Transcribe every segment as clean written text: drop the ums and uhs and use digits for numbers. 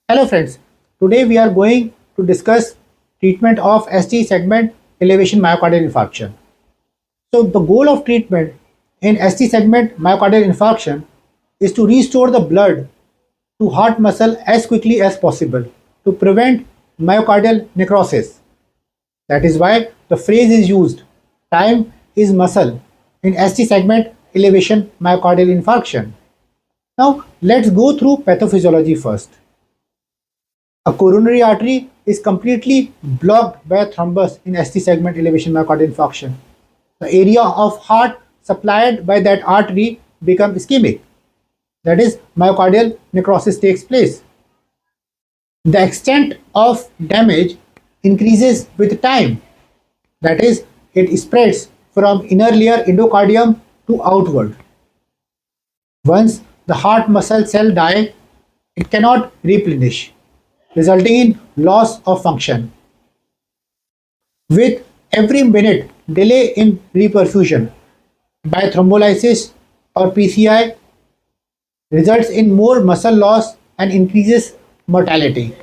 Hello friends, today we are going to discuss treatment of ST segment elevation myocardial infarction. So the goal of treatment in ST segment myocardial infarction is to restore the blood to heart muscle as quickly as possible to prevent myocardial necrosis. That is why the phrase is used, time is muscle, in ST segment elevation myocardial infarction. Now let's go through pathophysiology first. A coronary artery is completely blocked by a thrombus in ST segment elevation myocardial infarction. The area of heart supplied by that artery becomes ischemic. That is, myocardial necrosis takes place. The extent of damage increases with time. That is, it spreads from inner layer endocardium to outward. Once the heart muscle cell die, it cannot replenish, resulting in loss of function. With every minute delay in reperfusion by thrombolysis or PCI results in more muscle loss and increases mortality.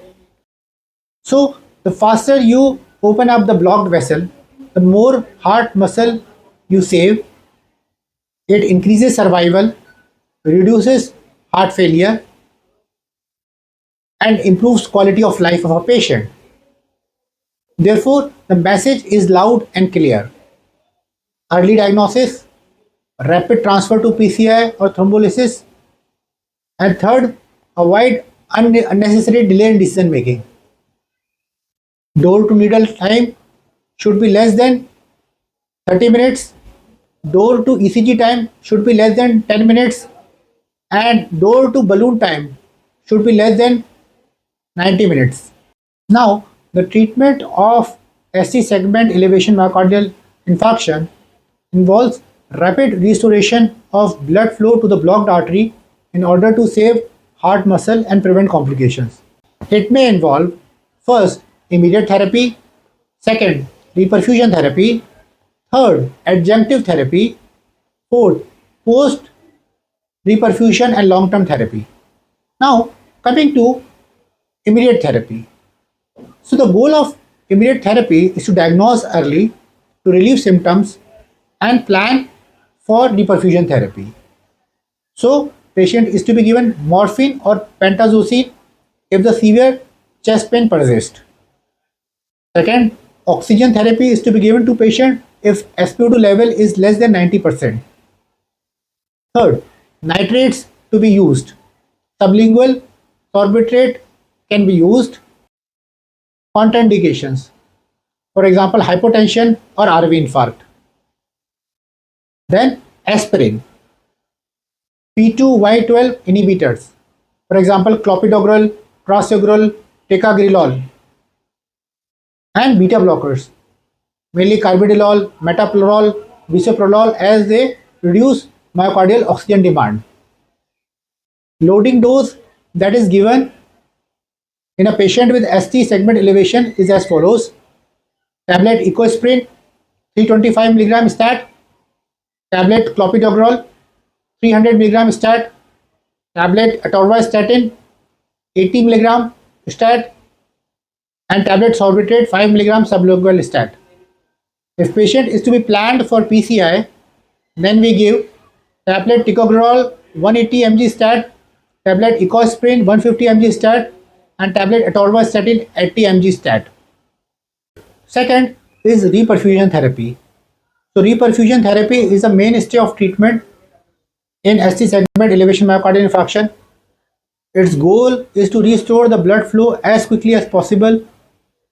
So the faster you open up the blocked vessel, the more heart muscle you save. It increases survival, reduces heart failure, and improves quality of life of a patient. Therefore, the message is loud and clear. Early diagnosis, rapid transfer to PCI or thrombolysis, and third, avoid unnecessary delay in decision making. Door to needle time should be less than 30 minutes. Door to ECG time should be less than 10 minutes. And door to balloon time should be less than 90 minutes. Now, the treatment of ST segment elevation myocardial infarction involves rapid restoration of blood flow to the blocked artery in order to save heart muscle and prevent complications. It may involve first immediate therapy, second reperfusion therapy, third adjunctive therapy, fourth post reperfusion and long term therapy. Now, coming to immediate therapy. So the goal of immediate therapy is to diagnose early, to relieve symptoms, and plan for reperfusion therapy. So patient is to be given morphine or pentazocine if the severe chest pain persists. Second, oxygen therapy is to be given to patient if SpO2 level is less than 90%. Third, nitrates to be used. Sublingual sorbitrate can be used. Contraindications, for example, hypotension or RV infarct. Then aspirin, P2Y12 inhibitors, for example, clopidogrel, prasugrel, ticagrelor, and beta blockers, mainly carvedilol, metoprolol, bisoprolol, as they reduce myocardial oxygen demand. Loading dose that is given in a patient with ST segment elevation is as follows: tablet ecosprin 325 mg stat, tablet clopidogrel 300 mg stat, tablet atorvastatin 80 mg stat, and tablet sorbitrate 5 mg sublingual stat. If patient is to be planned for PCI, then we give tablet ticagrelor 180 mg stat, tablet ecosprin 150 mg stat, and tablet atorvastatin 80 mg stat. Second is reperfusion therapy. So reperfusion therapy is a mainstay of treatment in ST segment elevation myocardial infarction. Its goal is to restore the blood flow as quickly as possible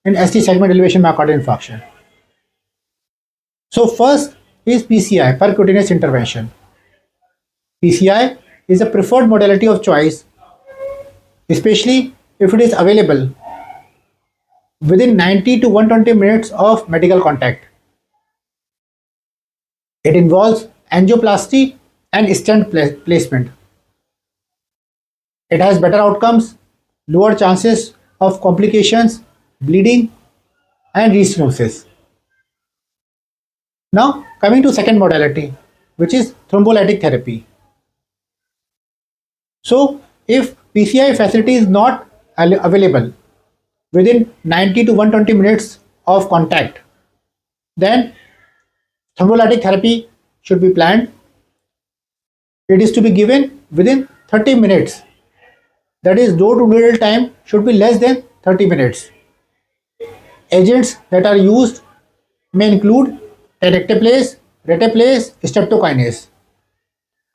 in ST segment elevation myocardial infarction. So first is PCI, percutaneous intervention. PCI is a preferred modality of choice, especially if it is available within 90 to 120 minutes of medical contact. It involves angioplasty and stent placement. It has better outcomes, lower chances of complications, bleeding, and restenosis. Now coming to second modality, which is thrombolytic therapy. So if PCI facility is not available within 90 to 120 minutes of contact, then thrombolytic therapy should be planned. It is to be given within 30 minutes. That is, door to needle time should be less than 30 minutes. Agents that are used may include tenecteplase, reteplase, streptokinase.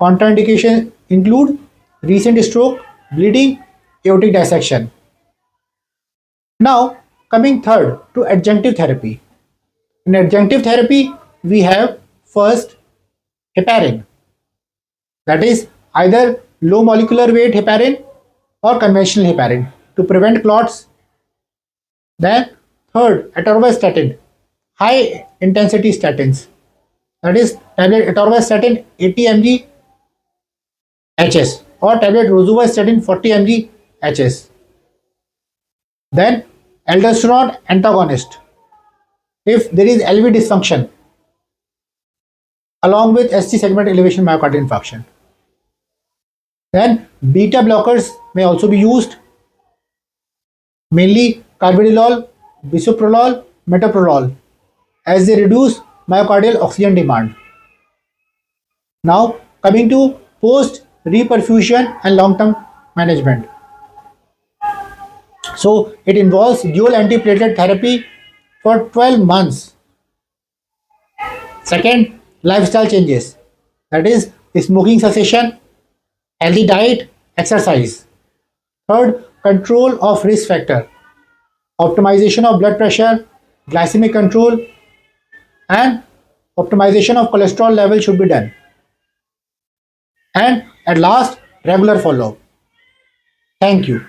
Contraindications include recent stroke, bleeding, aortic dissection. Now, coming third to adjunctive therapy. In adjunctive therapy, we have first heparin, that is either low molecular weight heparin or conventional heparin to prevent clots. Then third, atorvastatin, high intensity statins, that is tablet atorvastatin 80 mg HS or tablet rosuvastatin 40 mg HS. Then aldosterone antagonist if there is LV dysfunction along with ST segment elevation myocardial infarction. Then beta blockers may also be used, mainly carvedilol, bisoprolol, metoprolol, as they reduce myocardial oxygen demand. Now coming to post reperfusion and long-term management. So it involves dual antiplatelet therapy for 12 months. Second, lifestyle changes, that is smoking cessation, healthy diet, exercise. Third, control of risk factor, optimization of blood pressure, glycemic control, and optimization of cholesterol level should be done. And at last, regular follow-up. Thank you.